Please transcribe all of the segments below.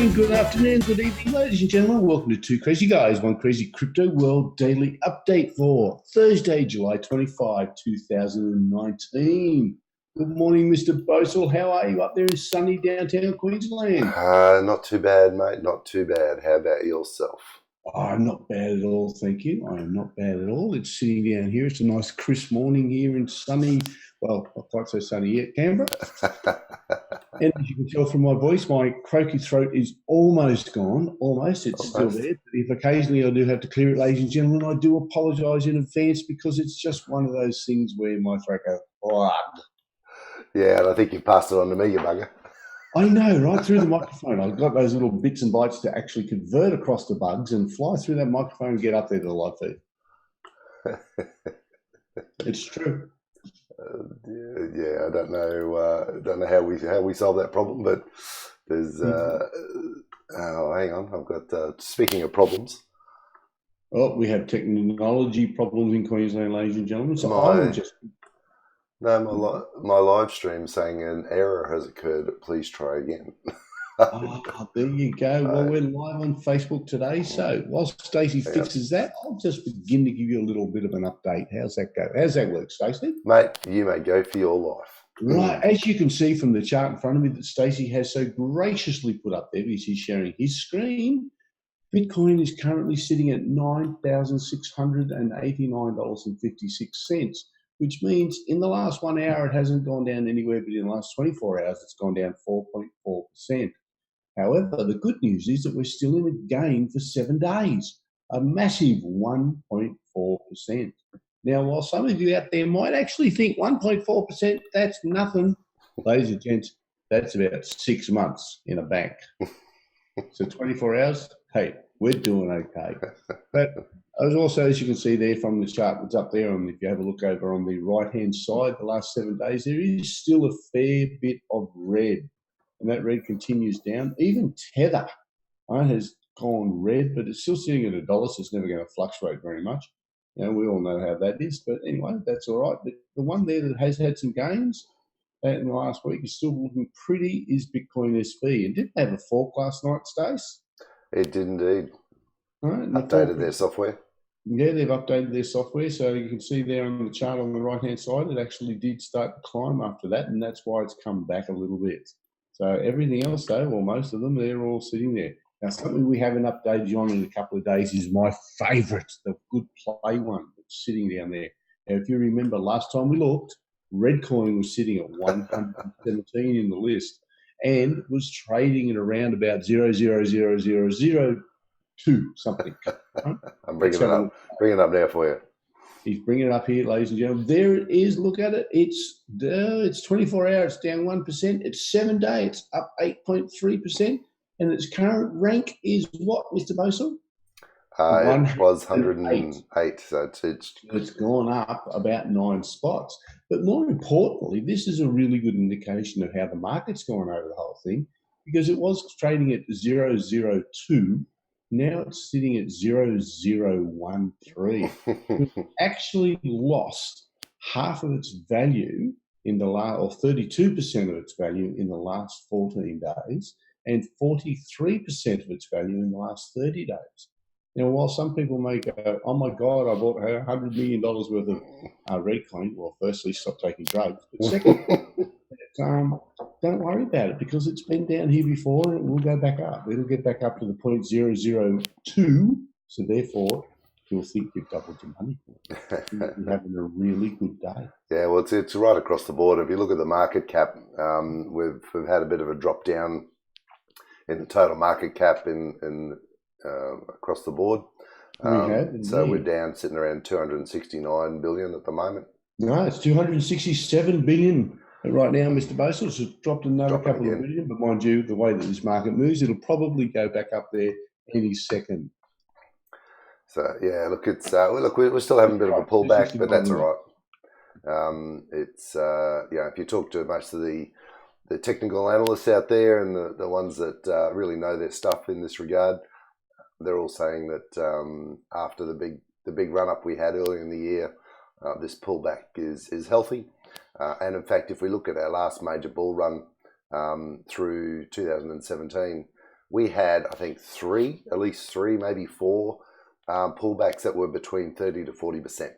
morning, good afternoon, good evening, ladies and gentlemen. Welcome to Two Crazy Guys, One Crazy Crypto World Daily Update for Thursday, July 25, 2019. Good morning, Mr. Bosel. How are you up there in sunny downtown Queensland? Not too bad, mate. Not too bad. How about yourself? I'm not bad at all, thank you. I am not bad at all. It's sitting down here. It's a nice crisp morning here in sunny, well, not quite so sunny yet, Canberra. And as you can tell from my voice, my croaky throat is almost gone. Almost. It's still there. But if occasionally I do have to clear it, ladies and gentlemen, I do apologise in advance because it's just one of those things where my throat goes, blood. Yeah, and I think you passed it on to me, you bugger. I know, right through the microphone. I've got those little bits and bytes to actually convert across the bugs and fly through that microphone and get up there to the live feed. It's true. Yeah, I don't know how we solve that problem, but there's hang on, I've got speaking of problems. Oh, we have technology problems in Queensland, ladies and gentlemen. So I will just my live stream saying an error has occurred. Please try again. There you go. Well, we're live on Facebook today. So while Stacey fixes that, I'll just begin to give you a little bit of an update. How's that go? How's that work, Stacey? Mate, you may go for your life. Right. As you can see from the chart in front of me that Stacey has so graciously put up there because he's sharing his screen, Bitcoin is currently sitting at $9,689.56, which means in the last 1 hour it hasn't gone down anywhere, but in the last 24 hours it's gone down 4.4%. However, the good news is that we're still in a gain for 7 days, a massive 1.4%. Now, while some of you out there might actually think 1.4%, that's nothing, ladies and gents, that's about 6 months in a bank. So 24 hours, hey, we're doing okay. But as also, as you can see there from the chart that's up there, and if you have a look over on the right-hand side, the last 7 days, there is still a fair bit of red. And that red continues down. Even Tether has gone red, but it's still sitting at $1, so it's never going to fluctuate very much. You know, we all know how that is. But anyway, that's all right. But the one there that has had some gains in the last week is still looking pretty is Bitcoin SV. And didn't they have a fork last night, Stace? It did indeed. All right, updated their software. Yeah, they've updated their software. So you can see there on the chart on the right-hand side, it actually did start to climb after that, and that's why it's come back a little bit. So everything else, though, or most of them, they're all sitting there. Now, something we haven't updated you on in a couple of days is my favourite, the good play one that's sitting down there. Now, if you remember last time we looked, Redcoin was sitting at 117 in the list and was trading at around about 0.00002 something. Right? I'm bringing it up now for you. He's bringing it up here, ladies and gentlemen. There it is. Look at it. It's 24 hours, down 1%. It's 7 days, it's up 8.3%. And its current rank is what, Mr. Bosel? It was 108. So it's gone up about 9 spots. But more importantly, this is a really good indication of how the market's gone over the whole thing, because it was trading at 0.002. Now it's sitting at 0.013. It's actually lost half of its value in the last, or 32% of its value in the last 14 days, and 43% of its value in the last 30 days. Now, while some people may go, oh my God, I bought $100 million worth of Redcoin. Well, firstly, stop taking drugs. But second, don't worry about it, because it's been down here before and it will go back up. It'll get back up to the 0.002. So therefore, you'll think you've doubled your money. You're having a really good day. Yeah, well, it's right across the board. If you look at the market cap, we've had a bit of a drop down in the total market cap in across the board. So we're down, sitting around 269 billion at the moment. No, it's 267 billion right now, Mr. Bosel. It's dropped another couple of billion, but mind you, the way that this market moves, it'll probably go back up there any second. So yeah, look, it's we're still having a bit of a pullback, but that's all right. It's if you talk to most of the technical analysts out there and the ones that really know their stuff in this regard, they're all saying that after the big run up we had earlier in the year, this pullback is healthy. And in fact, if we look at our last major bull run through 2017, we had, I think, at least three, maybe four pullbacks that were between 30 to 40%.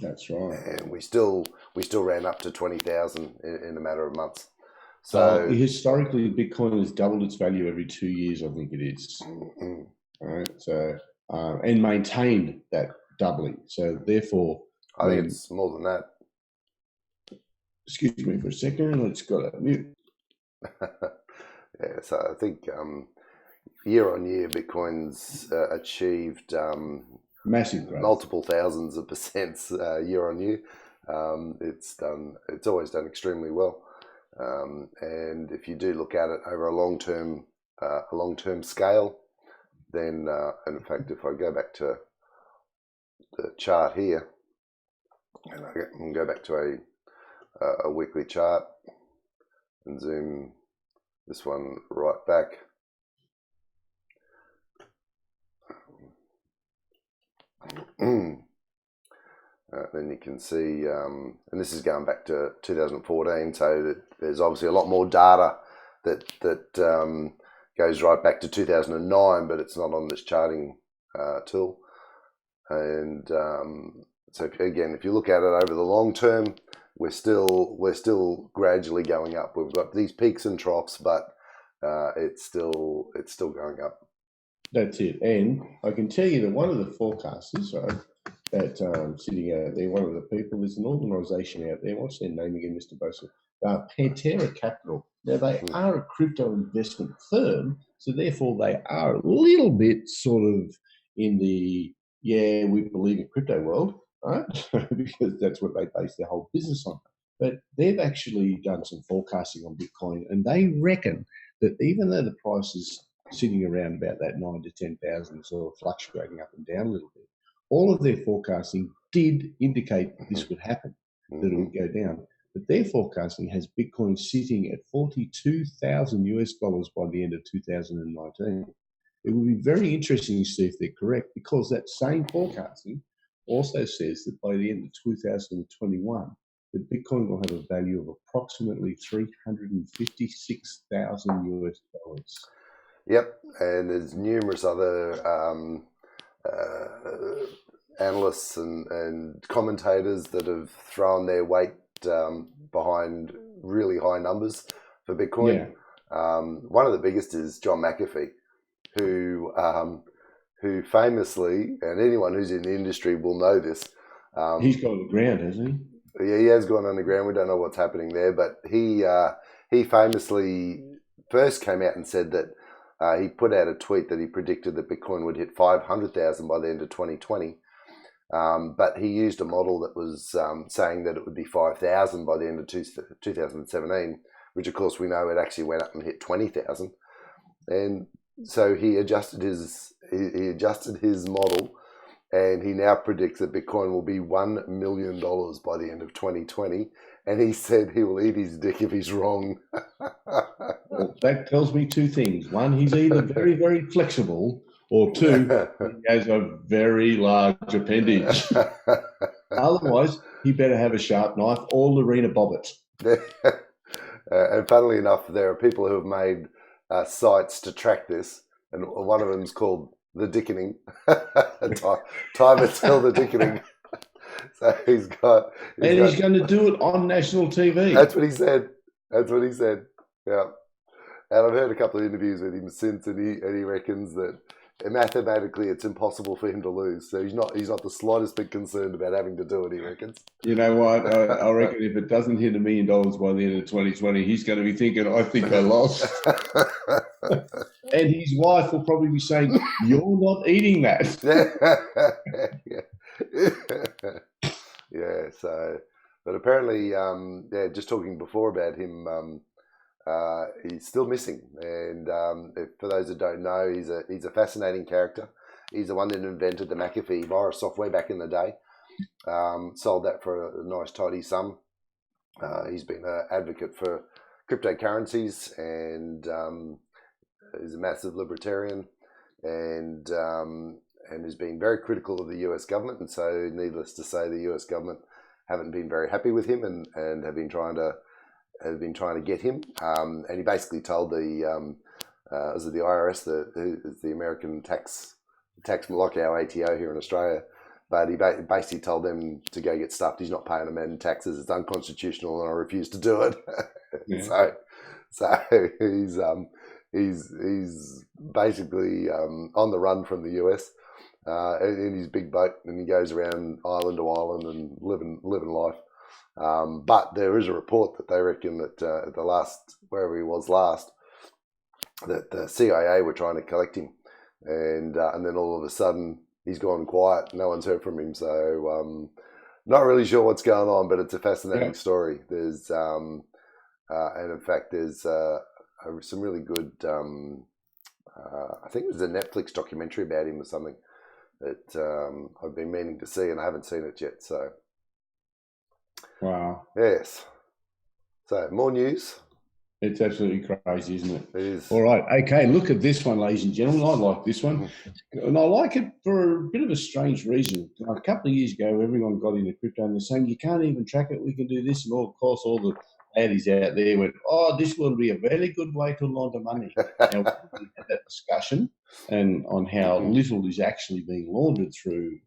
That's right. And we still ran up to 20,000 in a matter of months. So historically, Bitcoin has doubled its value every 2 years, I think it is. Mm-mm. All right. So and maintained that doubling. So therefore, I think it's more than that. Excuse me for a second. Let's go to mute. Yeah. So I think year on year, Bitcoin's achieved massive growth, multiple thousands of percents year on year. It's always done extremely well. And if you do look at it over a long term scale, then and in fact, if I go back to the chart here, and I can go back to a weekly chart and zoom this one right back. Then you can see, and this is going back to 2014, so that there's obviously a lot more data that goes right back to 2009, but it's not on this charting tool. And so if you look at it over the long term, we're still gradually going up. We've got these peaks and troughs, but it's still going up. That's it. And I can tell you that one of the forecasters, right, that sitting out there, one of the people, there's an organisation out there. What's their name again, Mr. Boswell? Pantera Capital. Now, they are a crypto investment firm, so therefore they are a little bit sort of in the, we believe in crypto world, right? Because that's what they base their whole business on. But they've actually done some forecasting on Bitcoin, and they reckon that even though the price is sitting around about that 9 to 10,000, sort of fluctuating up and down a little bit, all of their forecasting did indicate that this would happen, that it would go down. But their forecasting has Bitcoin sitting at $42,000 by the end of 2019. It would be very interesting to see if they're correct, because that same forecasting also says that by the end of 2021, that Bitcoin will have a value of approximately $356,000. Yep, and there's numerous other analysts and commentators that have thrown their weight behind really high numbers for Bitcoin. Yeah. One of the biggest is John McAfee, who famously, and anyone who's in the industry will know this. He's gone underground, hasn't he? Yeah, he has gone underground. We don't know what's happening there, but he famously first came out and said that he put out a tweet that he predicted that Bitcoin would hit 500,000 by the end of 2020. But he used a model that was saying that it would be 5,000 by the end of 2017, which of course we know it actually went up and hit 20,000. And so he adjusted his model, and he now predicts that Bitcoin will be $1 million by the end of 2020. And he said he will eat his dick if he's wrong. Well, that tells me two things. One, he's either very, very flexible, or two, he has a very large appendage. Otherwise, he better have a sharp knife or Lorena Bobbitt. And funnily enough, there are people who have made sites to track this, and one of them is called The Dickening. Time until the Dickening. So he's going to do it on national TV. That's what he said. Yeah. And I've heard a couple of interviews with him since, and he reckons that mathematically it's impossible for him to lose. So he's not the slightest bit concerned about having to do it, he reckons. You know what? I reckon if it doesn't hit $1 million by the end of 2020, he's going to be thinking, I think I lost. And his wife will probably be saying, you're not eating that. Yeah, so, but apparently, just talking before about him, he's still missing. And for those that don't know, he's a fascinating character. He's the one that invented the McAfee virus software back in the day. Sold that for a nice tidy sum. He's been an advocate for cryptocurrencies, and he's a massive libertarian, and has been very critical of the US government. And so, needless to say, the US government haven't been very happy with him, and have been trying to get him. And he basically told the is it the IRS, the American tax like our ATO here in Australia. But he basically told them to go get stuffed. He's not paying them in taxes. It's unconstitutional, and I refuse to do it. Yeah. So he's basically on the run from the US in his big boat, and he goes around island to island and living life. But there is a report that they reckon that at the last, wherever he was last, that the CIA were trying to collect him, and then all of a sudden he's gone quiet. No one's heard from him, so not really sure what's going on. But it's a fascinating story. There's and in fact there's some really good. I think it was a Netflix documentary about him or something that I've been meaning to see, and I haven't seen it yet. So wow, yes. So more news. It's absolutely crazy, isn't it? It is. All right. Okay, look at this one, ladies and gentlemen. I like this one. And I like it for a bit of a strange reason. A couple of years ago, everyone got into crypto and they're saying, you can't even track it. We can do this. And all, of course, all the laddies out there went, oh, this will be a very good way to launder money. Now, we had that discussion and on how little is actually being laundered through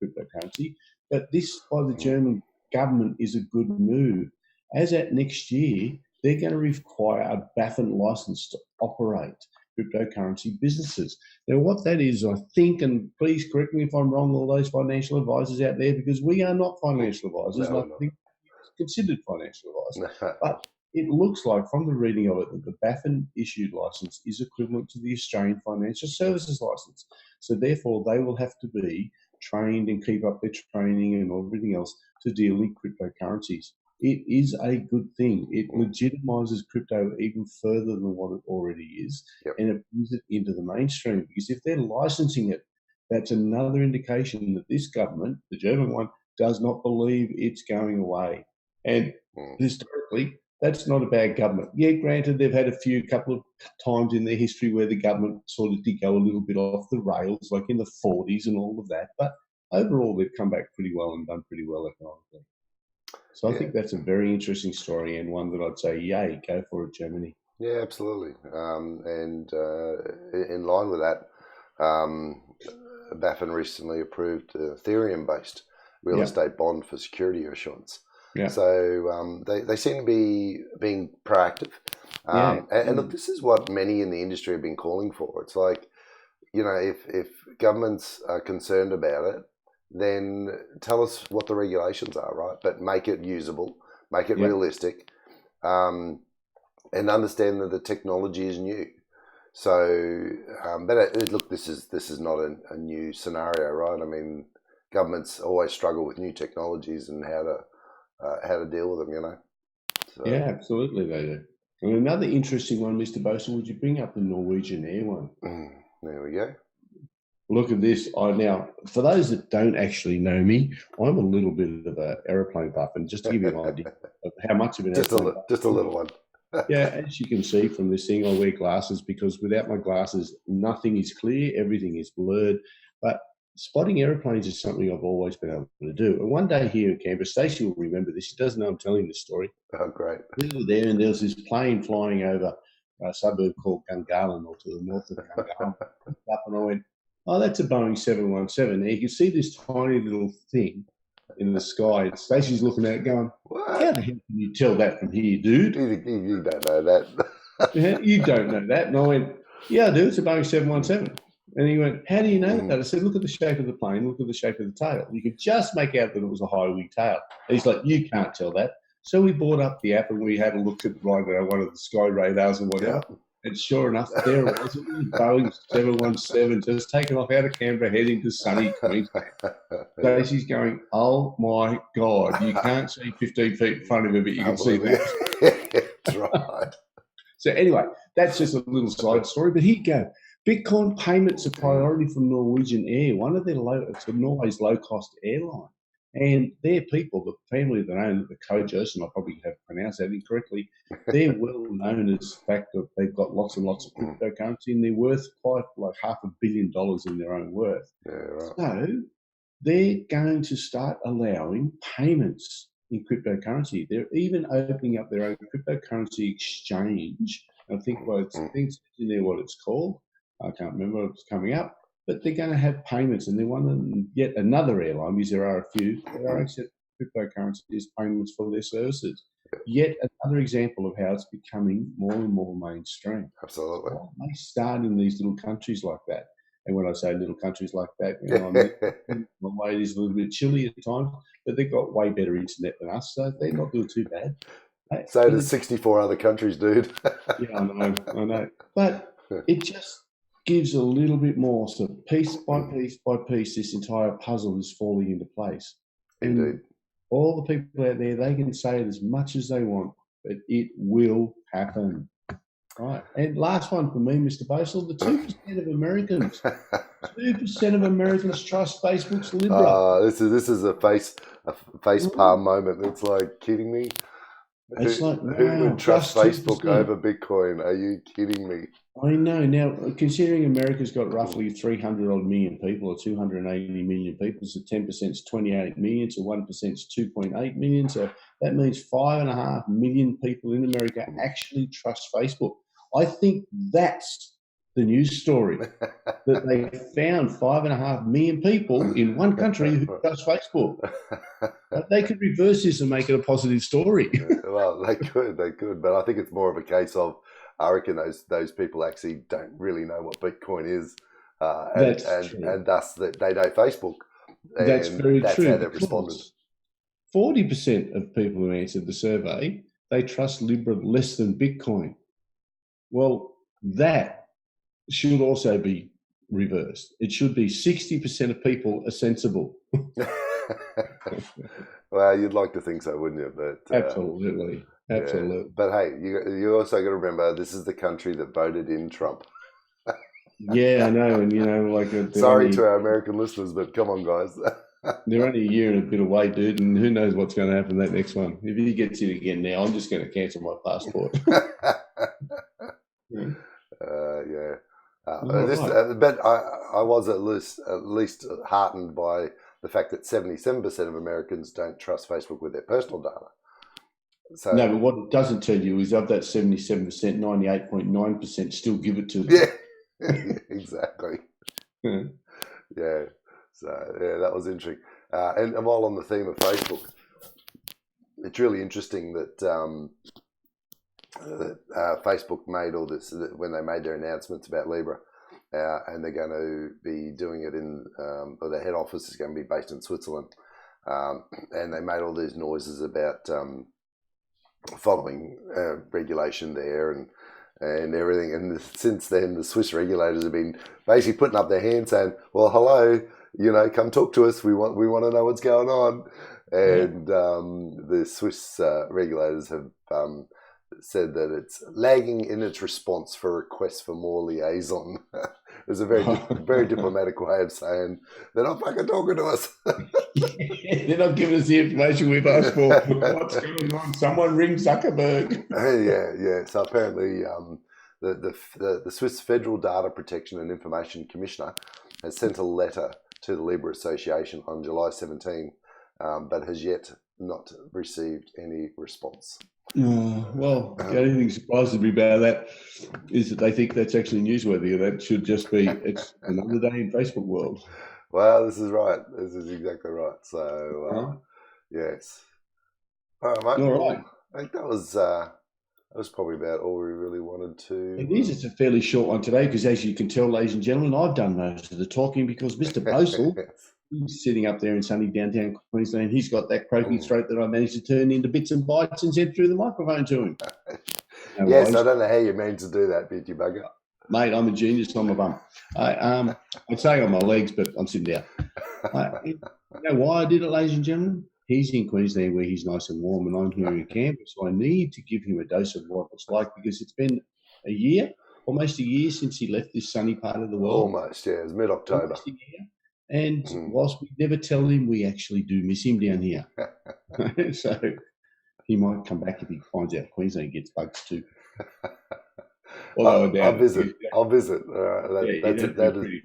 cryptocurrency. But this, by the German government, is a good move. As at next year, they're going to require a BaFin license to operate cryptocurrency businesses. Now, what that is, I think, and please correct me if I'm wrong, all those financial advisors out there, because we are not financial advisors, and I think considered financial advisors. But it looks like, from the reading of it, that the BaFin issued license is equivalent to the Australian Financial Services license. So therefore, they will have to be trained and keep up their training and everything else to deal in cryptocurrencies. It is a good thing. It legitimizes crypto even further than what it already is, and it brings it into the mainstream. Because if they're licensing it, that's another indication that this government, the German one, does not believe it's going away. And historically, that's not a bad government. Yeah, granted, they've had a couple of times in their history where the government sort of did go a little bit off the rails, like in the 40s and all of that. But overall, they've come back pretty well and done pretty well economically. So I think that's a very interesting story, and one that I'd say, yay, go for it, Germany. Yeah, absolutely. And in line with that, BaFin recently approved Ethereum-based real estate bond for security assurance. Yeah. So they seem to be being proactive. And look, this is what many in the industry have been calling for. It's like, you know, if governments are concerned about it, then tell us what the regulations are, right? But make it usable, make it realistic, and understand that the technology is new. So, but look, this is not a new scenario, right? I mean, governments always struggle with new technologies and how to deal with them, you know. So. Yeah, absolutely, they do. And another interesting one, Mr. Boson, would you bring up the Norwegian Air one? There we go. Look at this. Now, for those that don't actually know me, I'm a little bit of an aeroplane buff, and just to give you an idea of how much of an aeroplane buff. Just a little one. Yeah, as you can see from this thing, I wear glasses because without my glasses, nothing is clear, everything is blurred. But spotting aeroplanes is something I've always been able to do. And one day here in Canberra, Stacey will remember this. She doesn't know I'm telling this story. Oh, great. We were there, and there was this plane flying over a suburb called Gungahlin, or to the north of Gungahlin. And I went, oh, that's a Boeing 717. Now, you can see this tiny little thing in the sky. Stacey's looking at it going, what? How the hell can you tell that from here, dude? You don't know that. You don't know that. And I went, yeah, I do. It's a Boeing 717. And he went, how do you know that? I said, look at the shape of the plane. Look at the shape of the tail. You could just make out that it was a high wing tail. And he's like, you can't tell that. So we brought up the app and we had a look at one of the sky radars and whatever. Yeah. And sure enough, there it was. It was Boeing 717 just taken off out of Canberra, heading to sunny Queensland. Stacey's going, oh my God, you can't see 15 feet in front of you, but you can see that. That's right. So anyway, that's just a little side story. But here you go. Bitcoin payments are priority from Norwegian Air, it's Norway's low-cost airline. And their people, the family that own the Kojos, and I probably have pronounced that incorrectly, they're well known as the fact that they've got lots and lots of cryptocurrency, and they're worth quite like $500 million in their own worth. Yeah, right. So they're going to start allowing payments in cryptocurrency. They're even opening up their own cryptocurrency exchange I think it's in there what it's called. I can't remember what's coming up, but they're going to have payments, and they're one yet another airline, because there are a few that are actually cryptocurrencies payments for their services. Yet another example of how it's becoming more and more mainstream. Absolutely. Well, they start in these little countries like that. And when I say little countries like that, I mean, the way it is a little bit chilly at times, but they've got way better internet than us, so they're not doing too bad. So does 64 other countries, dude. Yeah, I know. But it just gives a little bit more. So piece by piece, this entire puzzle is falling into place. Indeed. And all the people out there, they can say it as much as they want, but it will happen. Right. And last one for me, Mr. Basel, the 2% of Americans. 2% of Americans trust Facebook's Libra. This is a face palm moment. It's like, kidding me? It's like, who would trust Facebook 2%. over Bitcoin? Are you kidding me? I know. Now, considering America's got roughly 300 odd million people, or 280 million people, so 10% is 28 million, so 1% is 2.8 million. So that means 5.5 million people in America actually trust Facebook. I think that's the news story, that they found 5.5 million people in one country who trust Facebook. But they could reverse this and make it a positive story. Well, they could, but I think it's more of a case of, I reckon those people actually don't really know what Bitcoin is, and thus that they know Facebook. And that's very that's true. How they've responded. 40% of people who answered the survey, they trust Libra less than Bitcoin. Well, that should also be reversed. It should be 60% of people are sensible. Well, you'd like to think so, wouldn't you? But absolutely. Yeah. But hey, you also got to remember, this is the country that voted in Trump. Yeah, I know, and sorry to our American listeners, but come on, guys. They're only a year and a bit away, dude, and who knows what's going to happen that next one. If he gets it again now, I'm just going to cancel my passport. But I was at least heartened by the fact that 77% of Americans don't trust Facebook with their personal data. So, no, but what it doesn't tell you is of that 77%, 98.9% still give it to them. Yeah, exactly. Yeah. So, that was interesting. And while on the theme of Facebook, it's really interesting that Facebook made all this, when they made their announcements about Libra, and they're going to be doing it or their head office is going to be based in Switzerland. And they made all these noises about following regulation there and everything. And since then, the Swiss regulators have been basically putting up their hands saying, well, hello, come talk to us. We want to know what's going on. And the Swiss regulators have said that it's lagging in its response for requests for more liaison. It's a very diplomatic way of saying they're not fucking talking to us. They're not giving us the information we've asked for. What's going on? Someone ring Zuckerberg. Yeah. So apparently, the Swiss Federal Data Protection and Information Commissioner has sent a letter to the Libra Association on July 17, but has yet not received any response. Well, the only thing surprises me about that is that they think that's actually newsworthy. That should just be, it's another day in Facebook world. Well, this is right. This is exactly right. So, yes. All right, mate. All right. I think that was probably about all we really wanted to. It is. It's a fairly short one today because, as you can tell, ladies and gentlemen, I've done most of the talking because Mr. Posel, he's sitting up there in sunny downtown Queensland. He's got that croaky throat that I managed to turn into bits and bytes and send through the microphone to him. Yes, I don't know how you mean to do that, beauty bugger. Mate, I'm a genius on my bum. I'd say on my legs, but I'm sitting down. You know why I did it, ladies and gentlemen? He's in Queensland where he's nice and warm, and I'm here in Canberra, so I need to give him a dose of what it's like because it's been almost a year since he left this sunny part of the world. Almost, yeah. It was mid-October. Almost a year. And whilst we never tell him, we actually do miss him down here. So he might come back if he finds out Queensland gets bugs too. I'll visit.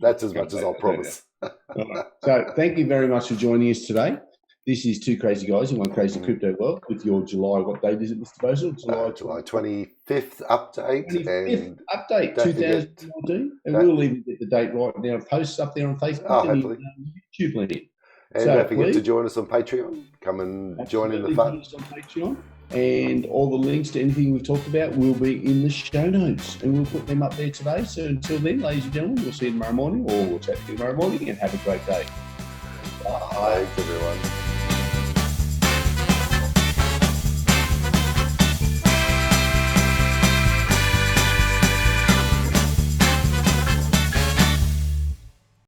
That's as much as I'll promise. So thank you very much for joining us today. This is Two Crazy Guys in One Crazy Crypto World with your July, what date is it, Mr. Bozel? July 25th update. 25th update, 2019. And we'll even get the date right now. Posts up there on Facebook and YouTube link. And so don't forget to join us on Patreon. Come and join in the fun. On Patreon. And all the links to anything we've talked about will be in the show notes. And we'll put them up there today. So until then, ladies and gentlemen, we'll see you tomorrow morning, or we'll chat to you tomorrow morning, and have a great day. Bye, everyone.